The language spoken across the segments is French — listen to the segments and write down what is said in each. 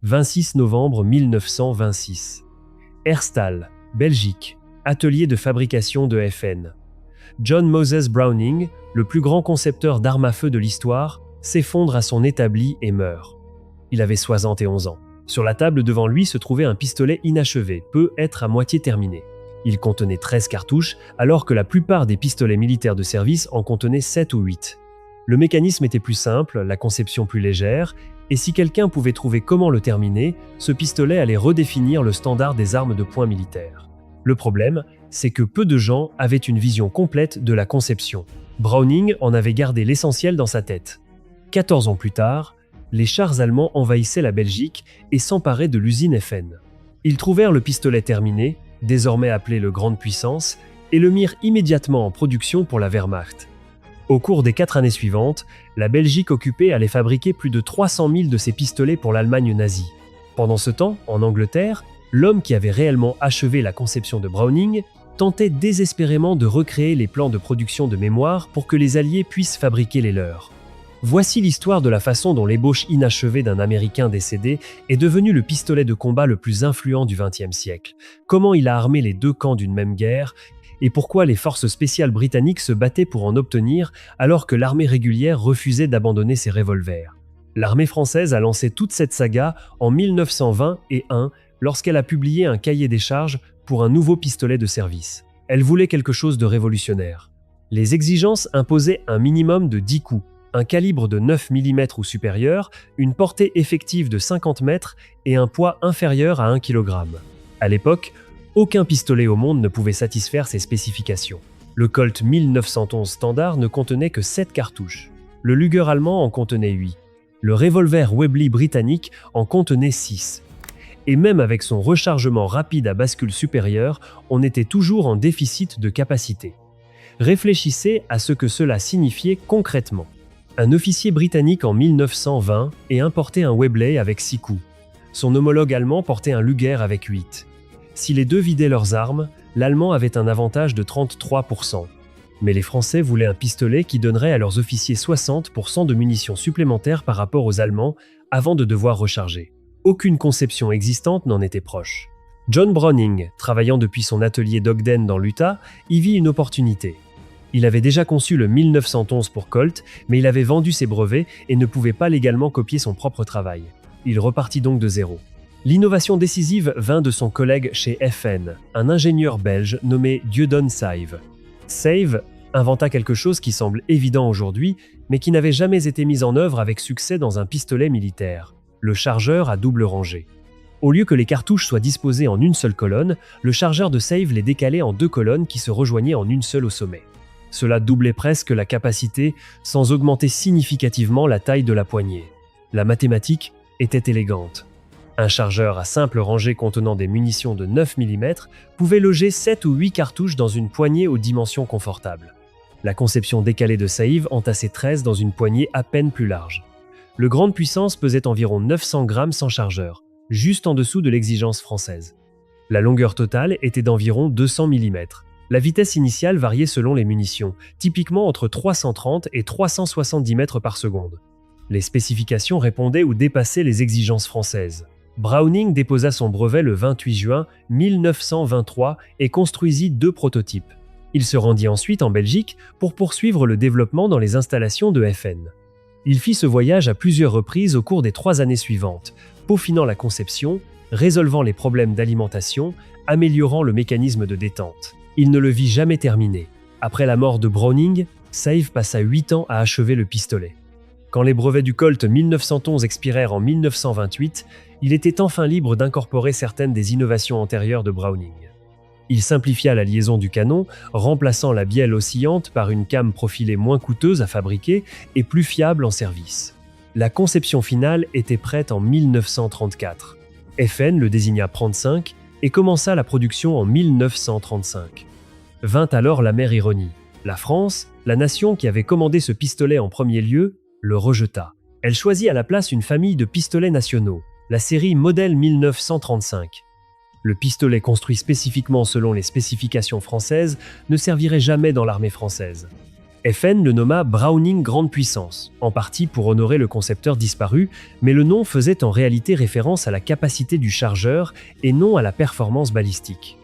26 novembre 1926. Herstal, Belgique, atelier de fabrication de FN. John Moses Browning, le plus grand concepteur d'armes à feu de l'histoire, s'effondre à son établi et meurt. Il avait 71 ans. Sur la table devant lui se trouvait un pistolet inachevé, peut être à moitié terminé. Il contenait 13 cartouches, alors que la plupart des pistolets militaires de service en contenaient 7 ou 8. Le mécanisme était plus simple, la conception plus légère, et si quelqu'un pouvait trouver comment le terminer, ce pistolet allait redéfinir le standard des armes de poing militaires. Le problème, c'est que peu de gens avaient une vision complète de la conception. Browning en avait gardé l'essentiel dans sa tête. 14 ans plus tard, les chars allemands envahissaient la Belgique et s'emparaient de l'usine FN. Ils trouvèrent le pistolet terminé, désormais appelé le Grande Puissance, et le mirent immédiatement en production pour la Wehrmacht. Au cours des 4 années suivantes, la Belgique occupée allait fabriquer plus de 300 000 de ces pistolets pour l'Allemagne nazie. Pendant ce temps, en Angleterre, l'homme qui avait réellement achevé la conception de Browning tentait désespérément de recréer les plans de production de mémoire pour que les Alliés puissent fabriquer les leurs. Voici l'histoire de la façon dont l'ébauche inachevée d'un Américain décédé est devenu le pistolet de combat le plus influent du XXe siècle, comment il a armé les deux camps d'une même guerre, et pourquoi les forces spéciales britanniques se battaient pour en obtenir alors que l'armée régulière refusait d'abandonner ses revolvers. L'armée française a lancé toute cette saga en 1921 lorsqu'elle a publié un cahier des charges pour un nouveau pistolet de service. Elle voulait quelque chose de révolutionnaire. Les exigences imposaient un minimum de 10 coups, un calibre de 9 mm ou supérieur, une portée effective de 50 mètres et un poids inférieur à 1 kg. À l'époque, aucun pistolet au monde ne pouvait satisfaire ces spécifications. Le Colt 1911 standard ne contenait que 7 cartouches. Le Luger allemand en contenait 8. Le revolver Webley britannique en contenait 6. Et même avec son rechargement rapide à bascule supérieure, on était toujours en déficit de capacité. Réfléchissez à ce que cela signifiait concrètement. Un officier britannique en 1920 ait importé un Webley avec 6 coups. Son homologue allemand portait un Luger avec 8. Si les deux vidaient leurs armes, l'Allemand avait un avantage de 33%. Mais les Français voulaient un pistolet qui donnerait à leurs officiers 60% de munitions supplémentaires par rapport aux Allemands avant de devoir recharger. Aucune conception existante n'en était proche. John Browning, travaillant depuis son atelier d'Ogden dans l'Utah, y vit une opportunité. Il avait déjà conçu le 1911 pour Colt, mais il avait vendu ses brevets et ne pouvait pas légalement copier son propre travail. Il repartit donc de zéro. L'innovation décisive vint de son collègue chez FN, un ingénieur belge nommé Dieudonne Sayve. Sayve inventa quelque chose qui semble évident aujourd'hui, mais qui n'avait jamais été mis en œuvre avec succès dans un pistolet militaire, le chargeur à double rangée. Au lieu que les cartouches soient disposées en une seule colonne, le chargeur de Sayve les décalait en 2 colonnes qui se rejoignaient en une seule au sommet. Cela doublait presque la capacité sans augmenter significativement la taille de la poignée. La mathématique était élégante. Un chargeur à simple rangée contenant des munitions de 9 mm pouvait loger 7 ou 8 cartouches dans une poignée aux dimensions confortables. La conception décalée de Sayve entassait 13 dans une poignée à peine plus large. Le Grande Puissance pesait environ 900 grammes sans chargeur, juste en dessous de l'exigence française. La longueur totale était d'environ 200 mm. La vitesse initiale variait selon les munitions, typiquement entre 330 et 370 mètres par seconde. Les spécifications répondaient ou dépassaient les exigences françaises. Browning déposa son brevet le 28 juin 1923 et construisit 2 prototypes. Il se rendit ensuite en Belgique pour poursuivre le développement dans les installations de FN. Il fit ce voyage à plusieurs reprises au cours des 3 années suivantes, peaufinant la conception, résolvant les problèmes d'alimentation, améliorant le mécanisme de détente. Il ne le vit jamais terminé. Après la mort de Browning, Sayve passa 8 ans à achever le pistolet. Quand les brevets du Colt 1911 expirèrent en 1928, il était enfin libre d'incorporer certaines des innovations antérieures de Browning. Il simplifia la liaison du canon, remplaçant la bielle oscillante par une came profilée moins coûteuse à fabriquer et plus fiable en service. La conception finale était prête en 1934. FN le désigna 35 et commença la production en 1935. Vint alors l'amère ironie. La France, la nation qui avait commandé ce pistolet en premier lieu, le rejeta. Elle choisit à la place une famille de pistolets nationaux, la série Modèle 1935. Le pistolet construit spécifiquement selon les spécifications françaises ne servirait jamais dans l'armée française. FN le nomma Browning Grande Puissance, en partie pour honorer le concepteur disparu, mais le nom faisait en réalité référence à la capacité du chargeur et non à la performance balistique.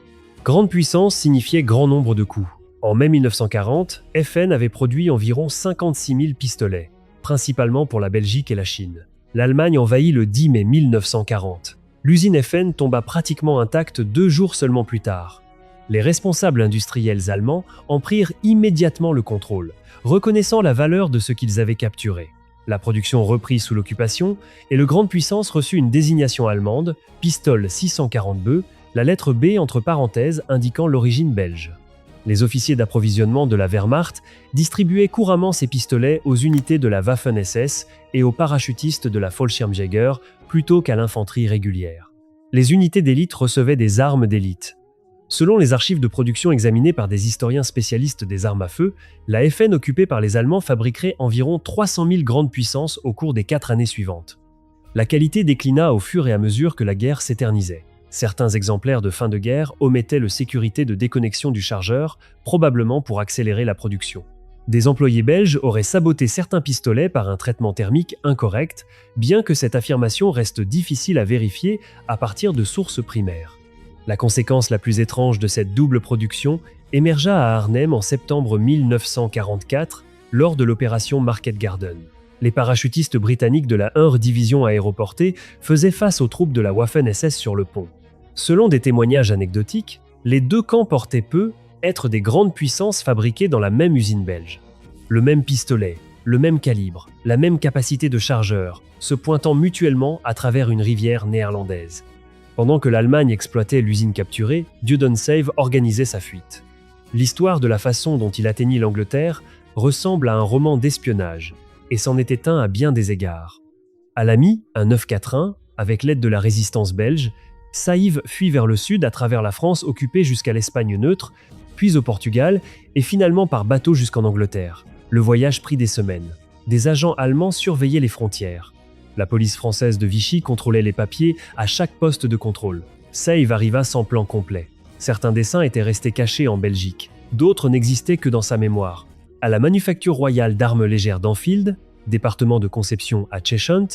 Grande puissance signifiait grand nombre de coups. En mai 1940, FN avait produit environ 56 000 pistolets, principalement pour la Belgique et la Chine. L'Allemagne envahit le 10 mai 1940. L'usine FN tomba pratiquement intacte 2 jours seulement plus tard. Les responsables industriels allemands en prirent immédiatement le contrôle, reconnaissant la valeur de ce qu'ils avaient capturé. La production reprit sous l'occupation et le Grande Puissance reçut une désignation allemande, Pistole 640 la lettre B entre parenthèses indiquant l'origine belge. Les officiers d'approvisionnement de la Wehrmacht distribuaient couramment ces pistolets aux unités de la Waffen-SS et aux parachutistes de la Fallschirmjäger plutôt qu'à l'infanterie régulière. Les unités d'élite recevaient des armes d'élite. Selon les archives de production examinées par des historiens spécialistes des armes à feu, la FN occupée par les Allemands fabriquerait environ 300 000 grandes puissances au cours des 4 années suivantes. La qualité déclina au fur et à mesure que la guerre s'éternisait. Certains exemplaires de fin de guerre omettaient le sécurité de déconnexion du chargeur, probablement pour accélérer la production. Des employés belges auraient saboté certains pistolets par un traitement thermique incorrect, bien que cette affirmation reste difficile à vérifier à partir de sources primaires. La conséquence la plus étrange de cette double production émergea à Arnhem en septembre 1944 lors de l'opération Market Garden. Les parachutistes britanniques de la 1 Division aéroportée faisaient face aux troupes de la Waffen-SS sur le pont. Selon des témoignages anecdotiques, les 2 camps portaient peu être des grandes puissances fabriquées dans la même usine belge. Le même pistolet, le même calibre, la même capacité de chargeur, se pointant mutuellement à travers une rivière néerlandaise. Pendant que l'Allemagne exploitait l'usine capturée, Dieudonne-Save organisait sa fuite. L'histoire de la façon dont il atteignit l'Angleterre ressemble à un roman d'espionnage, et c'en était un à bien des égards. À l'ami, un 941, avec l'aide de la résistance belge, Saïve fuit vers le sud à travers la France occupée jusqu'à l'Espagne neutre, puis au Portugal, et finalement par bateau jusqu'en Angleterre. Le voyage prit des semaines. Des agents allemands surveillaient les frontières. La police française de Vichy contrôlait les papiers à chaque poste de contrôle. Save arriva sans plan complet. Certains dessins étaient restés cachés en Belgique, d'autres n'existaient que dans sa mémoire. À la Manufacture royale d'armes légères d'Enfield, département de conception à Cheshunt,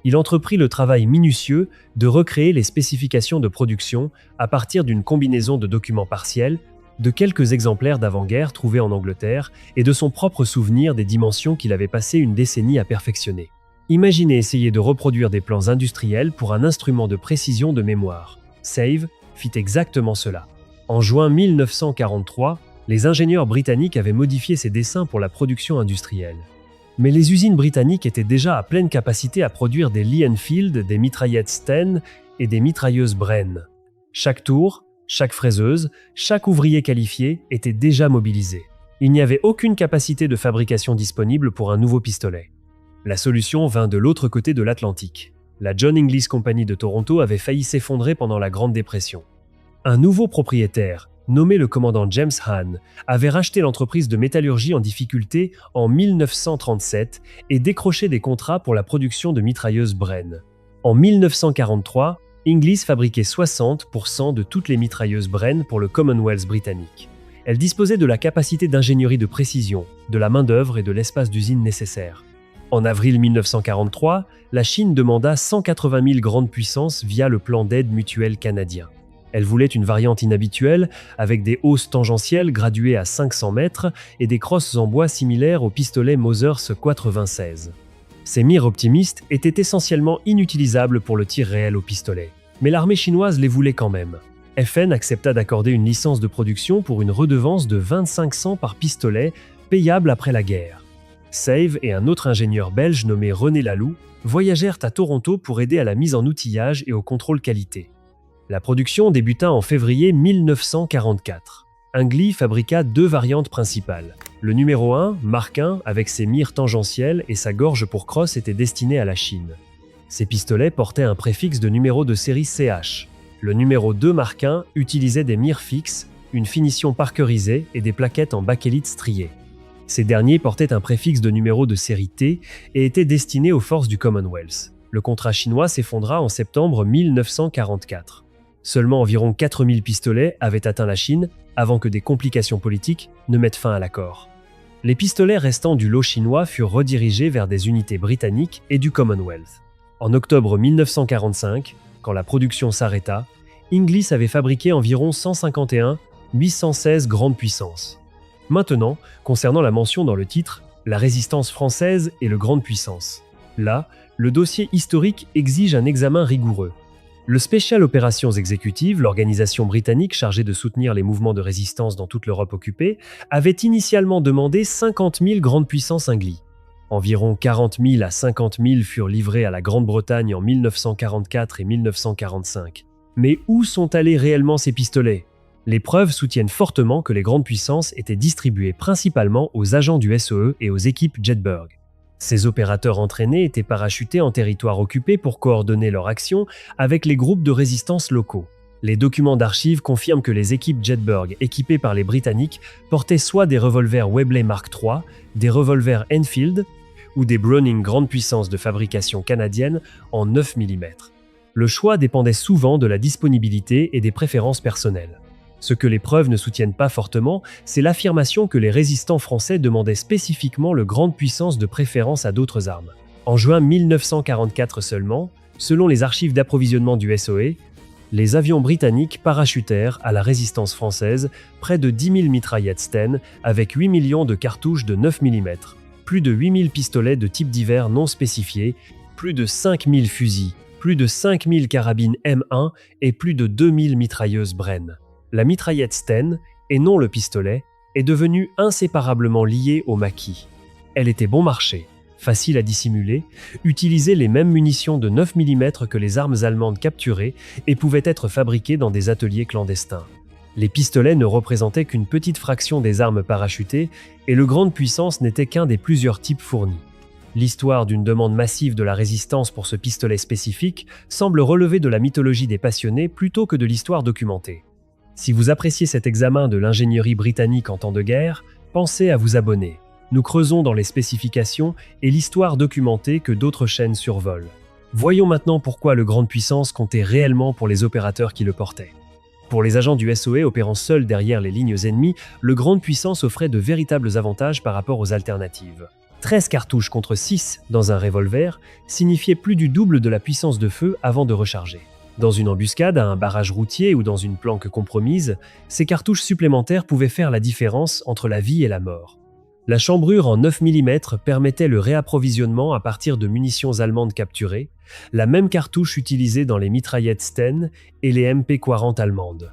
il entreprit le travail minutieux de recréer les spécifications de production à partir d'une combinaison de documents partiels, de quelques exemplaires d'avant-guerre trouvés en Angleterre et de son propre souvenir des dimensions qu'il avait passé une décennie à perfectionner. Imaginez essayer de reproduire des plans industriels pour un instrument de précision de mémoire. Save fit exactement cela. En juin 1943, les ingénieurs britanniques avaient modifié ces dessins pour la production industrielle. Mais les usines britanniques étaient déjà à pleine capacité à produire des Lee Enfield, des mitraillettes Sten et des mitrailleuses Bren. Chaque tour, chaque fraiseuse, chaque ouvrier qualifié était déjà mobilisé. Il n'y avait aucune capacité de fabrication disponible pour un nouveau pistolet. La solution vint de l'autre côté de l'Atlantique. La John Inglis Company de Toronto avait failli s'effondrer pendant la Grande Dépression. Un nouveau propriétaire, nommé le commandant James Hahn, avait racheté l'entreprise de métallurgie en difficulté en 1937 et décroché des contrats pour la production de mitrailleuses Bren. En 1943, Inglis fabriquait 60% de toutes les mitrailleuses Bren pour le Commonwealth britannique. Elle disposait de la capacité d'ingénierie de précision, de la main-d'œuvre et de l'espace d'usine nécessaire. En avril 1943, la Chine demanda 180 000 grandes puissances via le plan d'aide mutuelle canadien. Elle voulait une variante inhabituelle, avec des hausses tangentielles graduées à 500 mètres et des crosses en bois similaires au pistolet Mausers 96. Ces mires optimistes étaient essentiellement inutilisables pour le tir réel au pistolet, mais l'armée chinoise les voulait quand même. FN accepta d'accorder une licence de production pour une redevance de 25 cents par pistolet, payable après la guerre. Save et un autre ingénieur belge nommé René Laloux voyagèrent à Toronto pour aider à la mise en outillage et au contrôle qualité. La production débuta en février 1944. Inglis fabriqua 2 variantes principales. Le numéro 1, Mark I, avec ses mires tangentielles et sa gorge pour crosse, était destiné à la Chine. Ces pistolets portaient un préfixe de numéro de série CH. Le numéro 2 Mark I utilisait des mires fixes, une finition parkerisée et des plaquettes en bakélite striées. Ces derniers portaient un préfixe de numéro de série T et étaient destinés aux forces du Commonwealth. Le contrat chinois s'effondra en septembre 1944. Seulement environ 4000 pistolets avaient atteint la Chine avant que des complications politiques ne mettent fin à l'accord. Les pistolets restants du lot chinois furent redirigés vers des unités britanniques et du Commonwealth. En octobre 1945, quand la production s'arrêta, Inglis avait fabriqué environ 151 816 grandes puissances. Maintenant, concernant la mention dans le titre, la résistance française et le grande puissance. Là, le dossier historique exige un examen rigoureux. Le Special Operations Executive, l'organisation britannique chargée de soutenir les mouvements de résistance dans toute l'Europe occupée, avait initialement demandé 50 000 grandes puissances Inglis. Environ 40 000 à 50 000 furent livrés à la Grande-Bretagne en 1944 et 1945. Mais où sont allés réellement ces pistolets ? Les preuves soutiennent fortement que les grandes puissances étaient distribuées principalement aux agents du SOE et aux équipes Jedburgh. Ces opérateurs entraînés étaient parachutés en territoire occupé pour coordonner leur action avec les groupes de résistance locaux. Les documents d'archives confirment que les équipes Jedburgh équipées par les Britanniques portaient soit des revolvers Webley Mark III, des revolvers Enfield ou des Browning grande puissance de fabrication canadienne en 9 mm. Le choix dépendait souvent de la disponibilité et des préférences personnelles. Ce que les preuves ne soutiennent pas fortement, c'est l'affirmation que les résistants français demandaient spécifiquement le grande puissance de préférence à d'autres armes. En juin 1944 seulement, selon les archives d'approvisionnement du SOE, les avions britanniques parachutèrent à la résistance française près de 10 000 mitraillettes Sten avec 8 millions de cartouches de 9 mm, plus de 8 000 pistolets de type divers non spécifiés, plus de 5 000 fusils, plus de 5 000 carabines M1 et plus de 2 000 mitrailleuses Bren. La mitraillette Sten, et non le pistolet, est devenue inséparablement liée au maquis. Elle était bon marché, facile à dissimuler, utilisait les mêmes munitions de 9 mm que les armes allemandes capturées et pouvait être fabriquée dans des ateliers clandestins. Les pistolets ne représentaient qu'une petite fraction des armes parachutées et le grande puissance n'était qu'un des plusieurs types fournis. L'histoire d'une demande massive de la résistance pour ce pistolet spécifique semble relever de la mythologie des passionnés plutôt que de l'histoire documentée. Si vous appréciez cet examen de l'ingénierie britannique en temps de guerre, pensez à vous abonner. Nous creusons dans les spécifications et l'histoire documentée que d'autres chaînes survolent. Voyons maintenant pourquoi le grande puissance comptait réellement pour les opérateurs qui le portaient. Pour les agents du SOE opérant seuls derrière les lignes ennemies, le grande puissance offrait de véritables avantages par rapport aux alternatives. 13 cartouches contre 6 dans un revolver signifiait plus du double de la puissance de feu avant de recharger. Dans une embuscade, à un barrage routier ou dans une planque compromise, ces cartouches supplémentaires pouvaient faire la différence entre la vie et la mort. La chambrure en 9 mm permettait le réapprovisionnement à partir de munitions allemandes capturées, la même cartouche utilisée dans les mitraillettes Sten et les MP40 allemandes.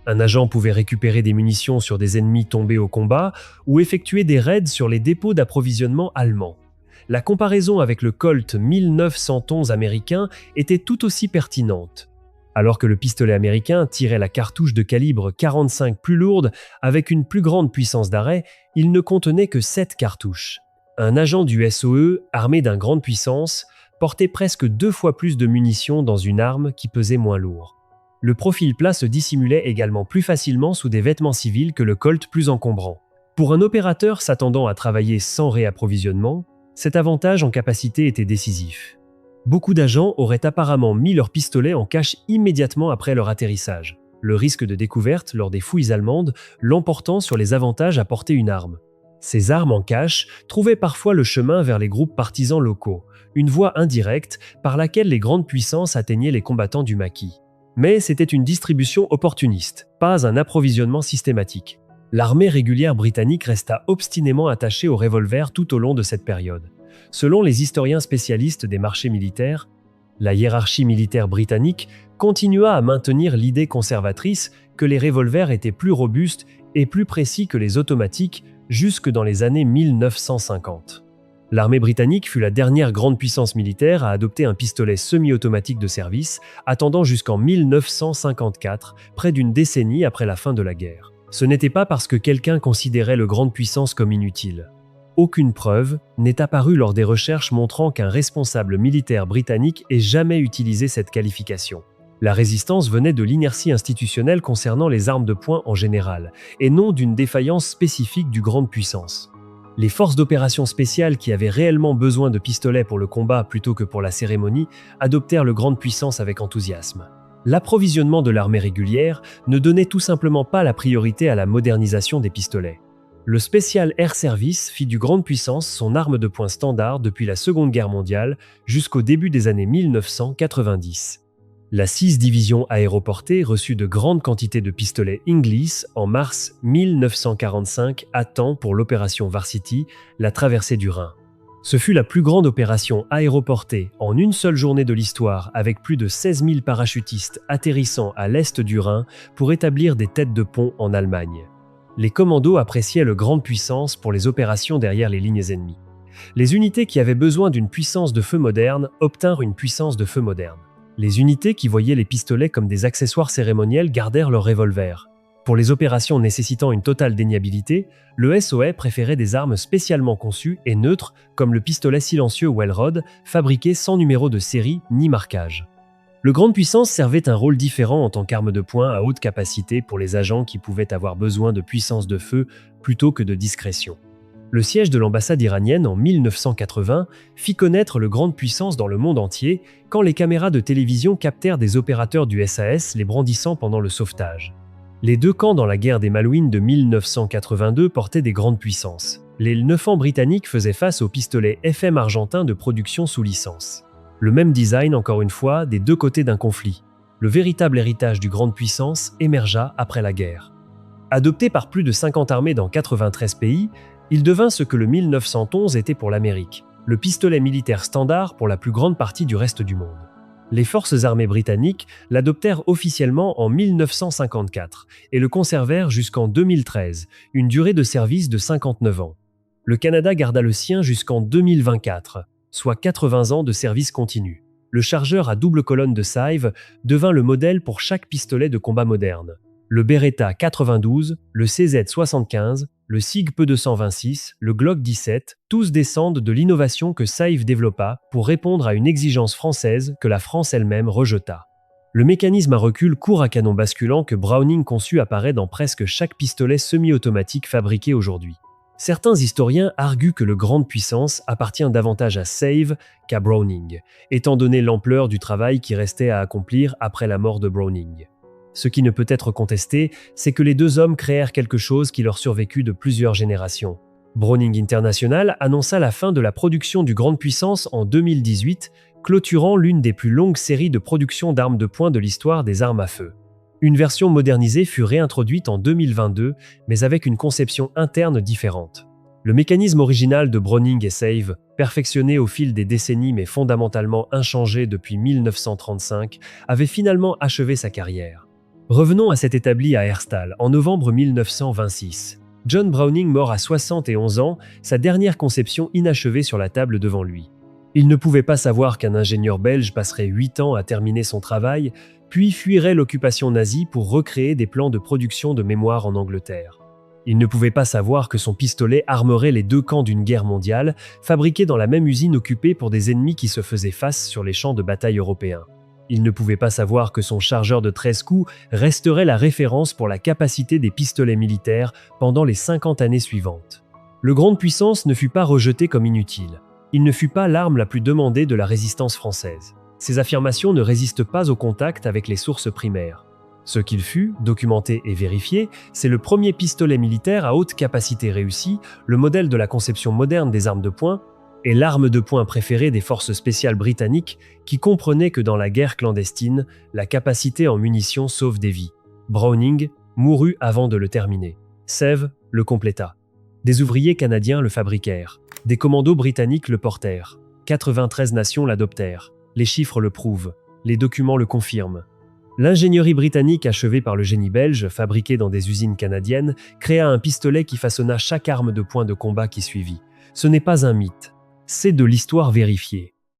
Un agent pouvait récupérer des munitions sur des ennemis tombés au combat ou effectuer des raids sur les dépôts d'approvisionnement allemands. La comparaison avec le Colt 1911 américain était tout aussi pertinente. Alors que le pistolet américain tirait la cartouche de calibre 45 plus lourde avec une plus grande puissance d'arrêt, il ne contenait que 7 cartouches. Un agent du SOE, armé d'une grande puissance, portait presque 2 fois plus de munitions dans une arme qui pesait moins lourd. Le profil plat se dissimulait également plus facilement sous des vêtements civils que le Colt plus encombrant. Pour un opérateur s'attendant à travailler sans réapprovisionnement, cet avantage en capacité était décisif. Beaucoup d'agents auraient apparemment mis leur pistolet en cache immédiatement après leur atterrissage, le risque de découverte lors des fouilles allemandes l'emportant sur les avantages à porter une arme. Ces armes en cache trouvaient parfois le chemin vers les groupes partisans locaux, une voie indirecte par laquelle les grandes puissances atteignaient les combattants du maquis. Mais c'était une distribution opportuniste, pas un approvisionnement systématique. L'armée régulière britannique resta obstinément attachée aux revolvers tout au long de cette période. Selon les historiens spécialistes des marchés militaires, la hiérarchie militaire britannique continua à maintenir l'idée conservatrice que les revolvers étaient plus robustes et plus précis que les automatiques jusque dans les années 1950. L'armée britannique fut la dernière grande puissance militaire à adopter un pistolet semi-automatique de service, attendant jusqu'en 1954, près d'une décennie après la fin de la guerre. Ce n'était pas parce que quelqu'un considérait le grande puissance comme inutile. Aucune preuve n'est apparue lors des recherches montrant qu'un responsable militaire britannique ait jamais utilisé cette qualification. La résistance venait de l'inertie institutionnelle concernant les armes de poing en général, et non d'une défaillance spécifique du grande puissance. Les forces d'opération spéciales qui avaient réellement besoin de pistolets pour le combat plutôt que pour la cérémonie adoptèrent le grande puissance avec enthousiasme. L'approvisionnement de l'armée régulière ne donnait tout simplement pas la priorité à la modernisation des pistolets. Le Special Air Service fit du grande puissance son arme de poing standard depuis la Seconde Guerre mondiale jusqu'au début des années 1990. La 6 Division aéroportée reçut de grandes quantités de pistolets Inglis en mars 1945 à temps pour l'opération Varsity, la traversée du Rhin. Ce fut la plus grande opération aéroportée en une seule journée de l'histoire avec plus de 16 000 parachutistes atterrissant à l'est du Rhin pour établir des têtes de pont en Allemagne. Les commandos appréciaient le grande puissance pour les opérations derrière les lignes ennemies. Les unités qui avaient besoin d'une puissance de feu moderne obtinrent une puissance de feu moderne. Les unités qui voyaient les pistolets comme des accessoires cérémoniels gardèrent leurs revolvers. Pour les opérations nécessitant une totale déniabilité, le SOE préférait des armes spécialement conçues et neutres comme le pistolet silencieux Welrod, fabriqué sans numéro de série ni marquage. Le grande puissance servait un rôle différent en tant qu'arme de poing à haute capacité pour les agents qui pouvaient avoir besoin de puissance de feu plutôt que de discrétion. Le siège de l'ambassade iranienne en 1980 fit connaître le grande puissance dans le monde entier quand les caméras de télévision captèrent des opérateurs du SAS les brandissant pendant le sauvetage. Les deux camps dans la guerre des Malouines de 1982 portaient des grandes puissances. Les 9 britanniques faisaient face aux pistolets FM argentins de production sous licence. Le même design, encore une fois, des deux côtés d'un conflit. Le véritable héritage du grande puissance émergea après la guerre. Adopté par plus de 50 armées dans 93 pays, il devint ce que le 1911 était pour l'Amérique, le pistolet militaire standard pour la plus grande partie du reste du monde. Les forces armées britanniques l'adoptèrent officiellement en 1954 et le conservèrent jusqu'en 2013, une durée de service de 59 ans. Le Canada garda le sien jusqu'en 2024, soit 80 ans de service continu. Le chargeur à double colonne de Saive devint le modèle pour chaque pistolet de combat moderne. Le Beretta 92, le CZ75, le SIG P226, le Glock 17, tous descendent de l'innovation que Saive développa pour répondre à une exigence française que la France elle-même rejeta. Le mécanisme à recul court à canon basculant que Browning conçut apparaît dans presque chaque pistolet semi-automatique fabriqué aujourd'hui. Certains historiens arguent que le grande puissance appartient davantage à Saive qu'à Browning, étant donné l'ampleur du travail qui restait à accomplir après la mort de Browning. Ce qui ne peut être contesté, c'est que les deux hommes créèrent quelque chose qui leur survécut de plusieurs générations. Browning International annonça la fin de la production du grande puissance en 2018, clôturant l'une des plus longues séries de production d'armes de poing de l'histoire des armes à feu. Une version modernisée fut réintroduite en 2022, mais avec une conception interne différente. Le mécanisme original de Browning et Saive, perfectionné au fil des décennies mais fondamentalement inchangé depuis 1935, avait finalement achevé sa carrière. Revenons à cet établi à Herstal, en novembre 1926. John Browning mort à 71 ans, sa dernière conception inachevée sur la table devant lui. Il ne pouvait pas savoir qu'un ingénieur belge passerait 8 ans à terminer son travail, puis fuirait l'occupation nazie pour recréer des plans de production de mémoire en Angleterre. Il ne pouvait pas savoir que son pistolet armerait les deux camps d'une guerre mondiale, fabriqué dans la même usine occupée pour des ennemis qui se faisaient face sur les champs de bataille européens. Il ne pouvait pas savoir que son chargeur de 13 coups resterait la référence pour la capacité des pistolets militaires pendant les 50 années suivantes. Le grande puissance ne fut pas rejeté comme inutile. Il ne fut pas l'arme la plus demandée de la résistance française. Ces affirmations ne résistent pas au contact avec les sources primaires. Ce qu'il fut, documenté et vérifié, c'est le premier pistolet militaire à haute capacité réussi, le modèle de la conception moderne des armes de poing, et l'arme de poing préférée des forces spéciales britanniques qui comprenait que dans la guerre clandestine, la capacité en munitions sauve des vies. Browning mourut avant de le terminer. Saive le compléta. Des ouvriers canadiens le fabriquèrent. Des commandos britanniques le portèrent. 93 nations l'adoptèrent. Les chiffres le prouvent. Les documents le confirment. L'ingénierie britannique achevée par le génie belge, fabriquée dans des usines canadiennes, créa un pistolet qui façonna chaque arme de poing de combat qui suivit. Ce n'est pas un mythe. C'est de l'histoire vérifiée.